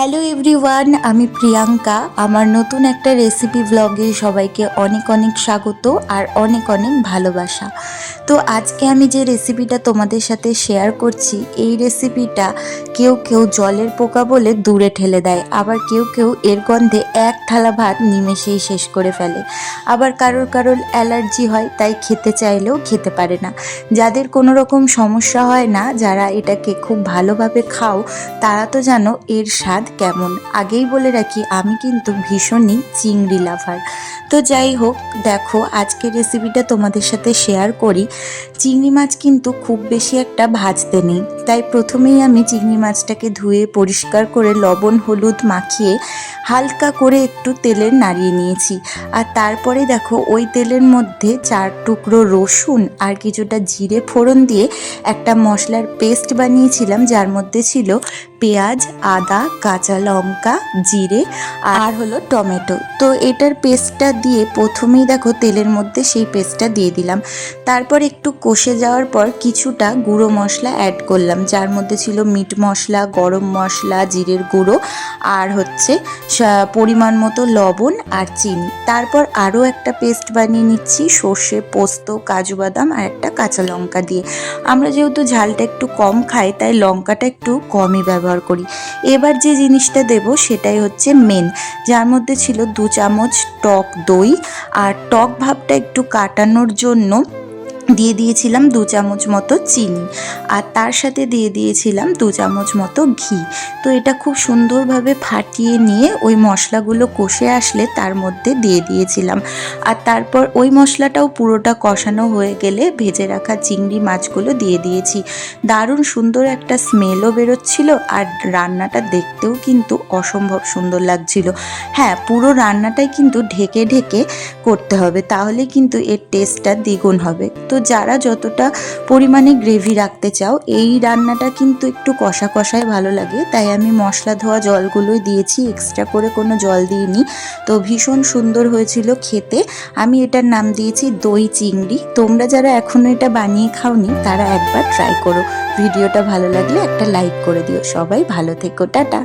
Hello everyone, আমি প্রিয়াঙ্কা। আমার নতুন একটা রেসিপি ব্লগে সবাইকে অনেক অনেক স্বাগত আর অনেক অনেক ভালোবাসা। তো আজকে আমি যে রেসিপিটা তোমাদের সাথে শেয়ার করছি, এই রেসিপিটা কেউ কেউ জলের পোকা বলে দূরে ঠেলে দেয়, আবার কেউ কেউ এর গন্ধে এক থালা ভাত নিমেষেই শেষ করে ফেলে। আবার কারোর কারোর অ্যালার্জি হয়, তাই খেতে চাইলেও খেতে পারে না। যাদের কোনো রকম সমস্যা হয় না, যারা এটাকে খুব ভালোভাবে খাও, তারা তো জানো এর স্বাদ কেমন। আগেই বলে রাখি, আমি কিন্তু ভীষণই চিংড়ি লাভার। তো যাই হোক, দেখো আজকের রেসিপিটা তোমাদের সাথে শেয়ার করি। চিংড়ি মাছ কিন্তু খুব বেশি একটা ভাজতে নেই, তাই প্রথমেই আমি চিংড়ি মাছটাকে ধুয়ে পরিষ্কার করে লবণ হলুদ মাখিয়ে হালকা করে একটু তেলে নাড়িয়ে নিয়েছি। আর তারপরে দেখো ওই তেলের মধ্যে 4 টুকরো রসুন আর কিছুটা জিরে ফোড়ন দিয়ে একটা মশলার পেস্ট বানিয়েছিলাম, যার মধ্যে ছিল পেঁয়াজ, আদা, কাঁচা লঙ্কা, জিরে আর হলো টমেটো। তো এটার পেস্টটা দিয়ে প্রথমেই দেখো তেলের মধ্যে সেই পেস্টটা দিয়ে দিলাম। তারপর একটু কষে যাওয়ার পর কিছুটা গুঁড়ো মশলা অ্যাড করলাম, যার মধ্যে ছিল মিট মশলা, গরম মশলা, জিরের গুঁড়ো আর হচ্ছে পরিমাণ মতো লবণ আর চিনি। তারপর আরও একটা পেস্ট বানিয়ে নিচ্ছি সর্ষে, পোস্ত, কাজু বাদাম আর একটা কাঁচা লঙ্কা দিয়ে। আমরা যেহেতু ঝালটা একটু কম খাই, তাই লঙ্কাটা একটু কমই ব্যবহার করি। এবার যে জিনিসটা দেব সেটাই হচ্ছে মেন, যার মধ্যে ছিল 2 চামচ টক দই, আর টক ভাবটা একটু কাটানোর জন্য দিয়ে দিয়েছিলাম 2 চামচ মতো চিনি, আর তার সাথে দিয়ে দিয়েছিলাম 2 চামচ মতো ঘি। তো এটা খুব সুন্দরভাবে ফাটিয়ে নিয়ে ওই মশলাগুলো কষে আসলে তার মধ্যে দিয়ে দিয়েছিলাম। আর তারপর ওই মশলাটাও পুরোটা কষানো হয়ে গেলে ভেজে রাখা চিংড়ি মাছগুলো দিয়ে দিয়েছি। দারুণ সুন্দর একটা স্মেলও বেরোচ্ছিল, আর রান্নাটা দেখতেও কিন্তু অসম্ভব সুন্দর লাগছিল। হ্যাঁ, পুরো রান্নাটাই কিন্তু ঢেকে ঢেকে করতে হবে, তাহলে কিন্তু এর টেস্টটা দ্বিগুণ হবে। তো যারা যতটা পরিমাণে গ্রেভি রাখতে চাও, এই রান্নাটা কিন্তু একটু কষা কষায় ভালো লাগে, তাই আমি মশলা ধোয়া জলগুলোই দিয়েছি, এক্সট্রা করে কোনো জল দিইনি। তো ভীষণ সুন্দর হয়েছিল খেতে। আমি এটার নাম দিয়েছি দই চিংড়ি। তোমরা যারা এখনও এটা বানিয়ে খাওনি, তারা একবার ট্রাই করো। ভিডিওটা ভালো লাগলে একটা লাইক করে দিও। সবাই ভালো থেকো, টাটা।